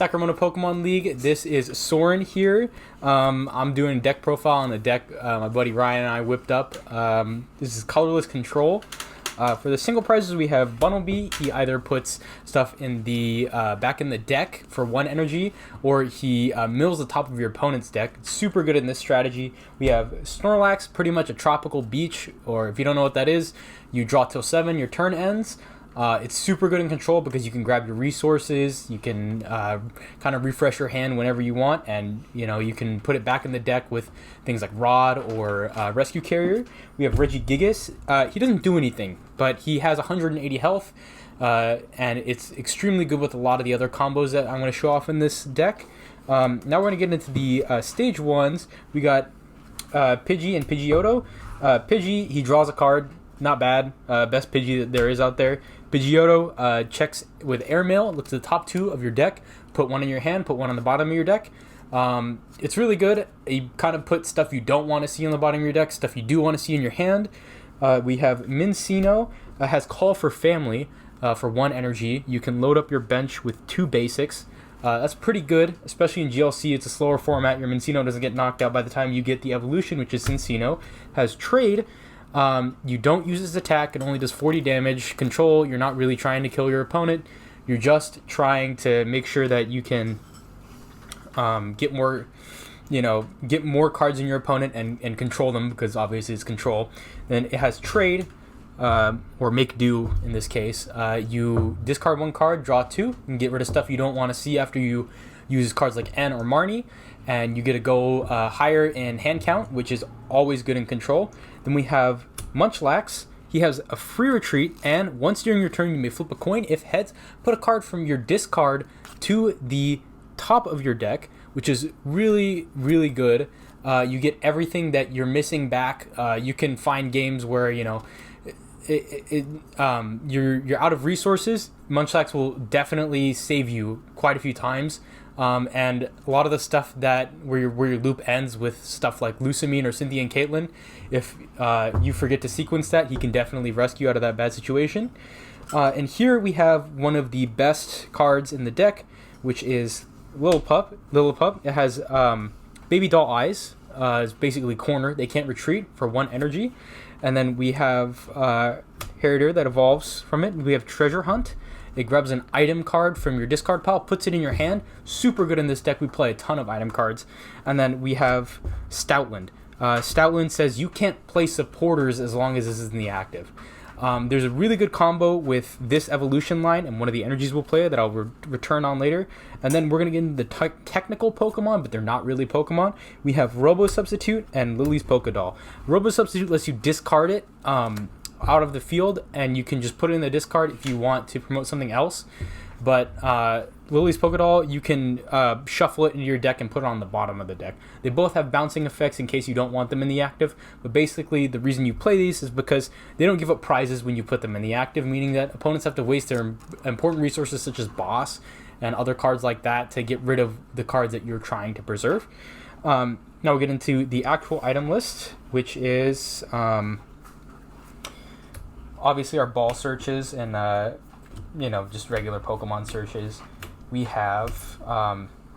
Sacramento Pokemon League. This is Soren here. I'm doing a deck profile on the deck my buddy Ryan and I whipped up. This is Colorless Control. For the single prizes, we have Bunnelby. He either puts stuff in the back in the deck for 1 energy, or he mills the top of your opponent's deck. It's super good in this strategy. We have Snorlax, pretty much a tropical beach, or if you don't know what that is, you draw till 7, your turn ends. It's super good in control because you can grab your resources, you can kind of refresh your hand whenever you want, and you can put it back in the deck with things like Rod or Rescue Carrier. We have Regigigas. He doesn't do anything, but he has 180 health, and it's extremely good with a lot of the other combos that I'm going to show off in this deck. Now we're going to get into the stage ones. We got Pidgey and Pidgeotto. Pidgey, he draws a card. Not bad. Best Pidgey that there is out there. Pidgeotto checks with Airmail. Looks at the top 2 of your deck. Put 1 in your hand. Put 1 on the bottom of your deck. It's really good. You kind of put stuff you don't want to see on the bottom of your deck. Stuff you do want to see in your hand. We have Minccino. Has Call for Family for 1 energy. You can load up your bench with 2 basics. That's pretty good, especially in GLC. It's a slower format. Your Minccino doesn't get knocked out by the time you get the evolution, which is Cinccino. Has Trade. You don't use his attack. It only does 40 damage. Control, you're not really trying to kill your opponent. You're just trying to make sure that you can get more cards in your opponent and control them, because obviously it's control. Then it has Trade, or Make Do in this case. You discard 1 card, draw 2, and get rid of stuff you don't want to see after you use cards like N or Marnie, and you get to go higher in hand count, which is always good in control. Then we have Munchlax. He has a free retreat, and once during your turn you may flip a coin. If heads, put a card from your discard to the top of your deck, which is really, really good. You get everything that you're missing back. You can find games where you're out of resources. Munchlax will definitely save you quite a few times. And a lot of the stuff where your loop ends with stuff like Lusamine or Cynthia and Caitlyn, if you forget to sequence that, he can definitely rescue you out of that bad situation. And here we have one of the best cards in the deck, which is Lillipup. It has baby doll eyes. It's basically corner. They can't retreat for 1 energy. And then we have Herdier that evolves from it. We have Treasure Hunt. It grabs an item card from your discard pile, puts it in your hand. Super good in this deck. We play a ton of item cards. And then we have Stoutland. Stoutland says you can't play supporters as long as this is in the active. There's a really good combo with this evolution line and one of the energies we'll play that I'll return on later. And then we're going to get into the technical Pokemon, but they're not really Pokemon. We have Robo Substitute and Lillie's Pokédoll. Robo Substitute lets you discard it out of the field, and you can just put it in the discard if you want to promote something else. But Lillie's Pokédoll, you can shuffle it into your deck and put it on the bottom of the deck. They both have bouncing effects in case you don't want them in the active, but basically the reason you play these is because they don't give up prizes when you put them in the active, meaning that opponents have to waste their important resources such as Boss and other cards like that to get rid of the cards that you're trying to preserve. Now we get into the actual item list, which is obviously our ball searches and just regular Pokemon searches. We have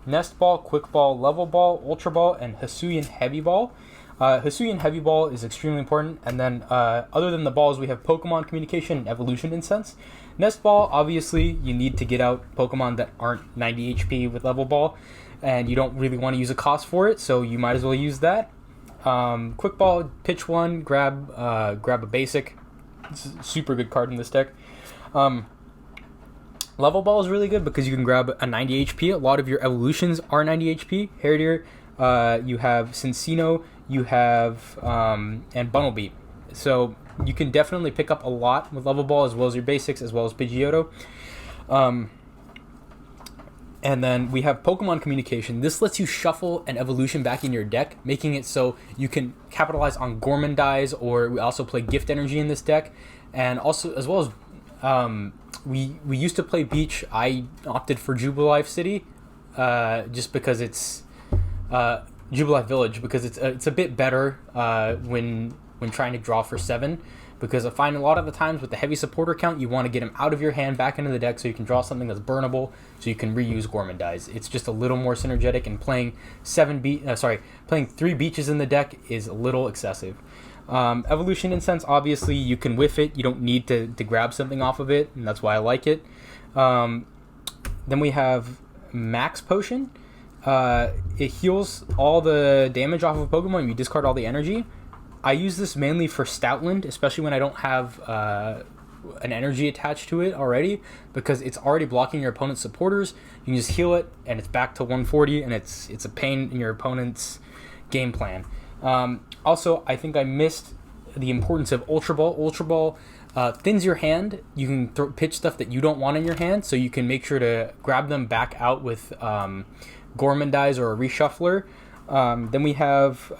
Nest Ball, Quick Ball, Level Ball, Ultra Ball, and Hisuian Heavy Ball. Hisuian Heavy Ball is extremely important. And then other than the balls, we have Pokémon Communication and Evolution Incense. Nest Ball, obviously, you need to get out Pokemon that aren't 90 HP with Level Ball, and you don't really want to use a cost for it, so you might as well use that. Quick Ball, pitch 1, grab a basic. It's a super good card in this deck. Level Ball is really good because you can grab a 90 HP. A lot of your evolutions are 90 HP. Herdier, you have Cinccino, you have and Bunnelby. So you can definitely pick up a lot with Level Ball, as well as your basics, as well as Pidgeotto. And then we have Pokemon Communication. This lets you shuffle an evolution back in your deck, making it so you can capitalize on Gourmandize, or we also play Gift Energy in this deck. And also, as well as we used to play Beach. I opted for Jubilife City, just because it's Jubilife Village, because it's a bit better when trying to draw for 7. because I find a lot of the times with the heavy supporter count, you want to get them out of your hand back into the deck so you can draw something that's burnable, so you can reuse Gourmandize. It's just a little more synergetic, and playing playing 3 beaches in the deck is a little excessive. Evolution Incense, obviously you can whiff it, you don't need to grab something off of it, and that's why I like it. Then we have Max Potion. It heals all the damage off of Pokemon. You discard all the energy. I use this mainly for Stoutland, especially when I don't have an energy attached to it already, because it's already blocking your opponent's supporters. You can just heal it, and it's back to 140, and it's a pain in your opponent's game plan. Also, I think I missed the importance of Ultra Ball. Ultra Ball thins your hand. You can pitch stuff that you don't want in your hand, so you can make sure to grab them back out with Gourmandize or a Reshuffler. Then we have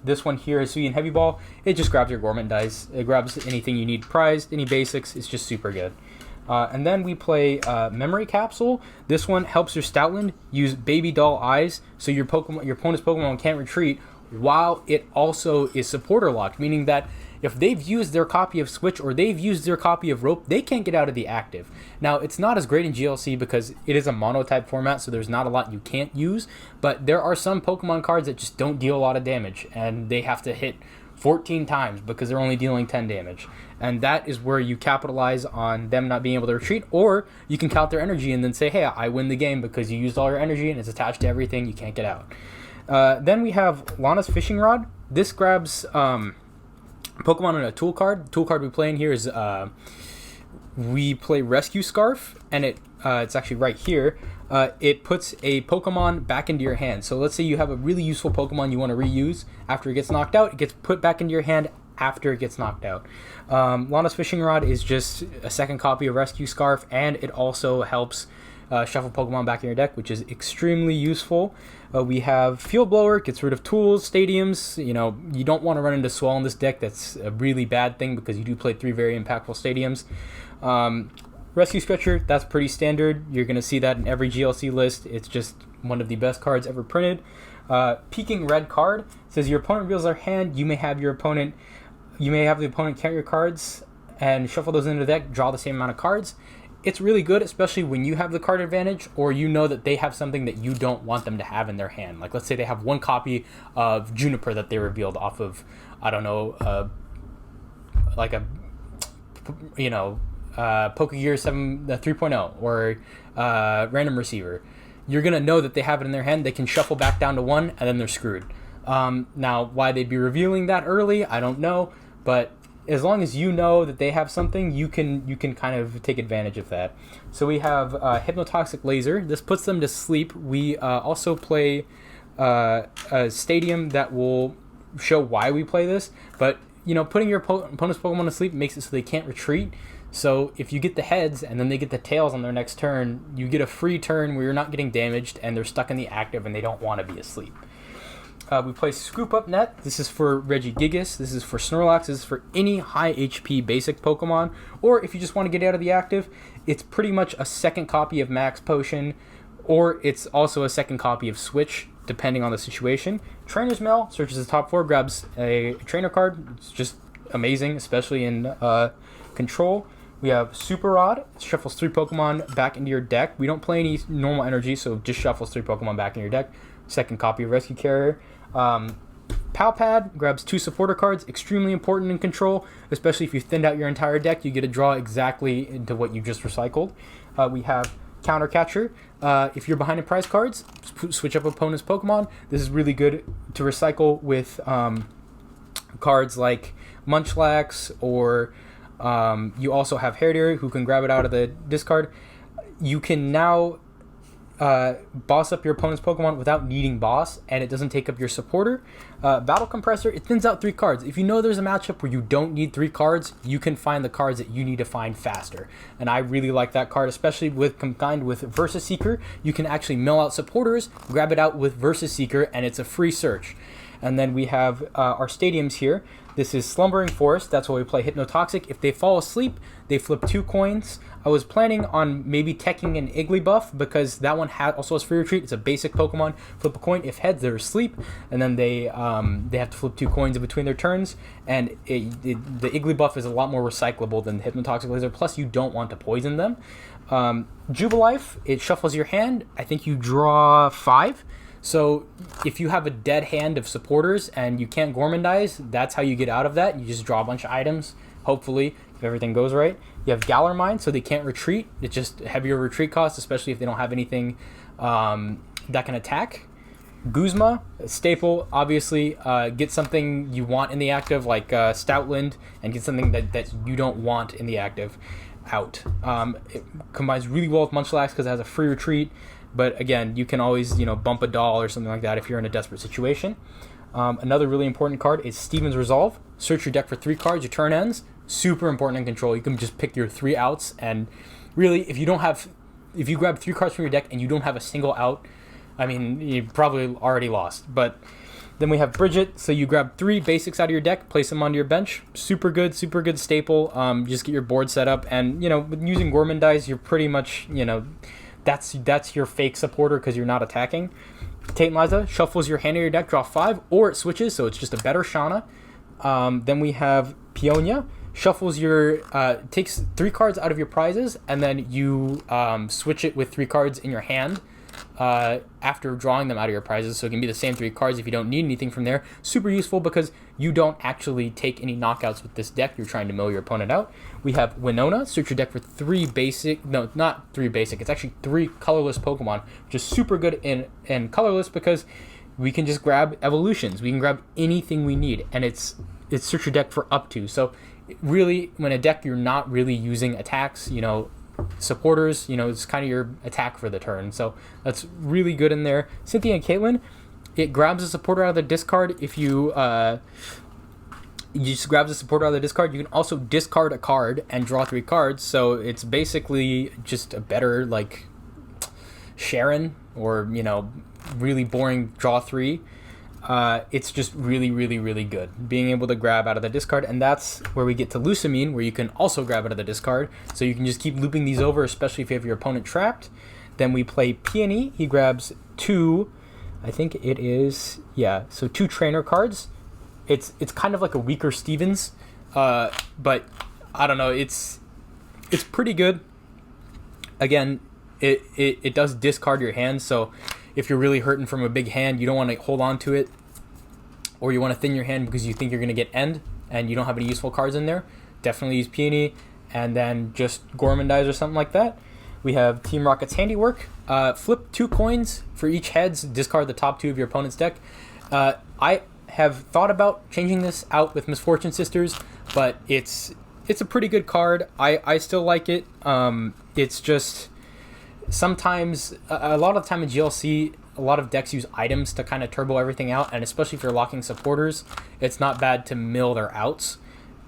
this one here, Hisuian Heavy Ball. It just grabs your Gourmandize. It grabs anything you need prized, any basics. It's just super good. And then we play Memory Capsule. This one helps your Stoutland use Baby Doll Eyes, so your opponent's Pokemon can't retreat, while it also is supporter locked, meaning that if they've used their copy of Switch or they've used their copy of Rope, they can't get out of the active. Now, it's not as great in GLC because it is a monotype format, so there's not a lot you can't use, but there are some Pokemon cards that just don't deal a lot of damage, and they have to hit 14 times because they're only dealing 10 damage. And that is where you capitalize on them not being able to retreat, or you can count their energy and then say, hey, I win the game because you used all your energy and it's attached to everything, you can't get out. Then we have Lana's Fishing Rod. This grabs Pokemon on a tool card. The tool card we play in here is we play Rescue Scarf, and it's actually right here. It puts a Pokemon back into your hand. So let's say you have a really useful Pokemon you want to reuse. After it gets knocked out, it gets put back into your hand after it gets knocked out. Lana's Fishing Rod is just a second copy of Rescue Scarf, and it also helps shuffle Pokemon back in your deck, which is extremely useful. We have Field Blower, gets rid of tools, stadiums. You know, you don't want to run into Swell in this deck. That's a really bad thing because you do play 3 very impactful stadiums. Rescue Stretcher, that's pretty standard. You're going to see that in every GLC list. It's just one of the best cards ever printed. Peeking Red card says your opponent reveals their hand. You may have the opponent count your cards and shuffle those into the deck, draw the same amount of cards. It's really good, especially when you have the card advantage, or you know that they have something that you don't want them to have in their hand. Like, let's say they have one copy of Juniper that they revealed off of, I don't know, like a, you know, Pokegear 7 3.0 or Random Receiver. You're going to know that they have it in their hand. They can shuffle back down to 1, and then they're screwed. Now, why they'd be revealing that early, I don't know, but as long as you know that they have something, you can kind of take advantage of that. So we have Hypnotoxic Laser. This puts them to sleep. We also play a stadium that will show why we play this. But, you know, putting your opponent's Pokemon to sleep makes it so they can't retreat. So if you get the heads and then they get the tails on their next turn, you get a free turn where you're not getting damaged and they're stuck in the active and they don't want to be asleep. We play Scoop Up Net. This is for Regigigas. This is for Snorlax. This is for any high HP basic Pokemon. Or if you just want to get out of the active, it's pretty much a second copy of Max Potion, or it's also a second copy of Switch, depending on the situation. Trainer's Mail searches the top 4, grabs a trainer card. It's just amazing, especially in Control. We have Super Rod. It shuffles 3 Pokemon back into your deck. We don't play any normal energy, so just shuffles 3 Pokemon back in your deck. Second copy of Rescue Carrier. Pal Pad grabs 2 supporter cards, extremely important in Control, especially if you thinned out your entire deck. You get to draw exactly into what you just recycled. We have Counter Catcher. If you're behind in prize cards, switch up opponent's Pokemon. This is really good to recycle with cards like Munchlax, or you also have Herdier, who can grab it out of the discard. You can now boss up your opponent's Pokemon without needing boss, and it doesn't take up your supporter. Battle Compressor, it thins out 3 cards. If you know there's a matchup where you don't need 3 cards, you can find the cards that you need to find faster. And I really like that card, especially combined with Versus Seeker. You can actually mill out supporters, grab it out with Versus Seeker, and it's a free search. And then we have our stadiums here. This is Slumbering Forest. That's why we play Hypnotoxic. If they fall asleep, they flip 2 coins. I was planning on maybe teching an Igglybuff because that one also has free retreat. It's a basic Pokemon. Flip a coin. If heads, they're asleep, and then they have to flip 2 coins in between their turns. And the Igglybuff is a lot more recyclable than the Hypnotoxic Laser. Plus, you don't want to poison them. Jubilife, it shuffles your hand. I think you draw 5. So if you have a dead hand of supporters and you can't Gourmandize, that's how you get out of that. You just draw a bunch of items, hopefully, if everything goes right. You have Galarmine, so they can't retreat. It's just heavier retreat cost, especially if they don't have anything that can attack. Guzma, staple, obviously. Get something you want in the active, like Stoutland, and get something that you don't want in the active out. It combines really well with Munchlax because it has a free retreat. But again, you can always, bump a doll or something like that if you're in a desperate situation. Another really important card is Steven's Resolve. Search your deck for 3 cards. Your turn ends. Super important in Control. You can just pick your 3 outs. And really, if you grab 3 cards from your deck and you don't have a single out, I mean, you probably already lost. But then we have Bridget. So you grab 3 basics out of your deck, place them onto your bench. Super good staple. Just get your board set up. And, with using Gourmandize, you're pretty much, that's your fake supporter because you're not attacking. Tantalizer shuffles your hand in your deck, draw 5, or it switches, so it's just a better Shauna. Then we have Peonia, shuffles takes 3 cards out of your prizes, and then you switch it with 3 cards in your hand after drawing them out of your prizes, so it can be the same 3 cards if you don't need anything from there. Super useful because you don't actually take any knockouts with this deck. You're trying to mill your opponent out. We have Winona. Search your deck for 3 basic, no, not 3 basic, it's actually 3 colorless Pokemon, which is super good in colorless because we can just grab evolutions. We can grab anything we need, and it's search your deck for up to. So really, when a deck you're not really using attacks, supporters, it's kind of your attack for the turn. So that's really good in there. Cynthia and Caitlin, it grabs a supporter out of the discard. If you just grabs a supporter out of the discard, you can also discard a card and draw 3 cards. So it's basically just a better, like, Sharon or, really boring draw 3. It's just really, really, really good being able to grab out of the discard, and that's where we get to Lusamine, where you can also grab out of the discard, so you can just keep looping these over, especially if you have your opponent trapped. Then we play Peony. He grabs 2, I think it is, yeah, so 2 trainer cards. It's kind of like a weaker Stevens, but I don't know, it's pretty good. Again, it does discard your hand, so if you're really hurting from a big hand, you don't want to hold on to it, or you want to thin your hand because you think you're going to get end and you don't have any useful cards in there, definitely use Peony, and then just Gourmandize or something like that. We have Team Rocket's Handiwork. Flip 2 coins for each heads, discard the top 2 of your opponent's deck. I have thought about changing this out with Misfortune Sisters, but it's a pretty good card. I still like it. It's just sometimes, a lot of the time in GLC, a lot of decks use items to kind of turbo everything out, and especially if you're locking supporters, it's not bad to mill their outs.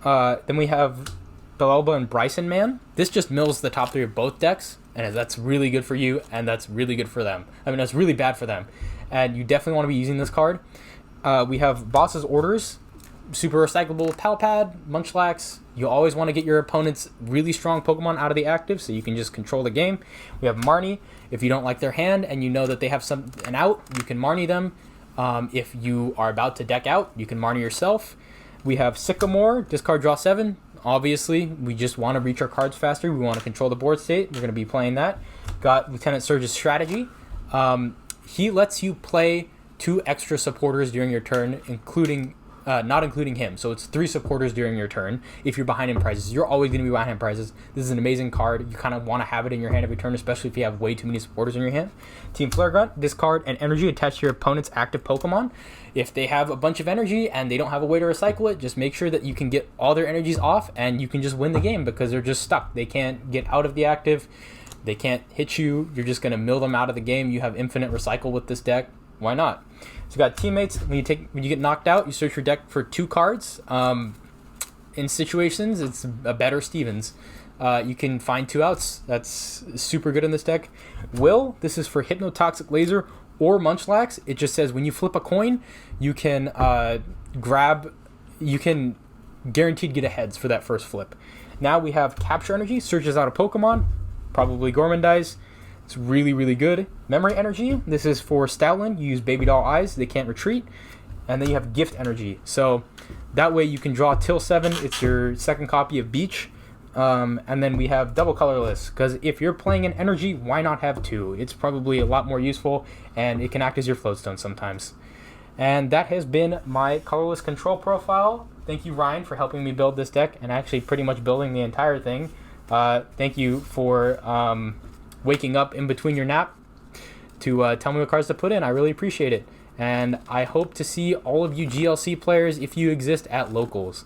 Then we have Belelba and Bryson Man. This just mills the top 3 of both decks, and that's really good for you, and that's really good for them. I mean, that's really bad for them, and you definitely want to be using this card. We have Boss's Orders, super recyclable Palpad, Munchlax. You always want to get your opponent's really strong Pokemon out of the active so you can just control the game. We have Marnie. If you don't like their hand and you know that they have an out, you can Marnie them. If you are about to deck out, you can Marnie yourself. We have Sycamore, discard, draw 7. Obviously, we just want to reach our cards faster. We want to control the board state. We're going to be playing that. Got Lieutenant Surge's Strategy. He lets you play 2 extra supporters during your turn, not including him. So it's 3 supporters during your turn. If you're behind in prizes, you're always going to be behind in prizes. This is an amazing card. You kind of want to have it in your hand every turn, especially if you have way too many supporters in your hand. Team Flare Grunt, discard an energy attached to your opponent's active Pokemon. If they have a bunch of energy and they don't have a way to recycle it, just make sure that you can get all their energies off and you can just win the game because they're just stuck. They can't get out of the active. They can't hit you. You're just going to mill them out of the game. You have infinite recycle with this deck. Why not? So you got Teammates. When you get knocked out, you search your deck for 2 cards. In situations, it's a better Stevens. You can find 2 outs. That's super good in this deck. Will, this is for Hypnotoxic Laser or Munchlax. It just says when you flip a coin, you can you can guaranteed get a heads for that first flip. Now we have Capture Energy, searches out a Pokemon, probably Gormandize. It's really, really good. Memory Energy, this is for Stoutland. You use Baby Doll Eyes, they can't retreat. And then you have Gift Energy. So that way you can draw till 7. It's your second copy of Beach. And then we have Double Colorless, because if you're playing an energy, why not have 2? It's probably a lot more useful, and it can act as your floatstone sometimes. And that has been my colorless control profile. Thank you, Ryan, for helping me build this deck, and actually pretty much building the entire thing. Thank you for waking up in between your nap to tell me what cards to put in. I really appreciate it. And I hope to see all of you GLC players, if you exist, at locals.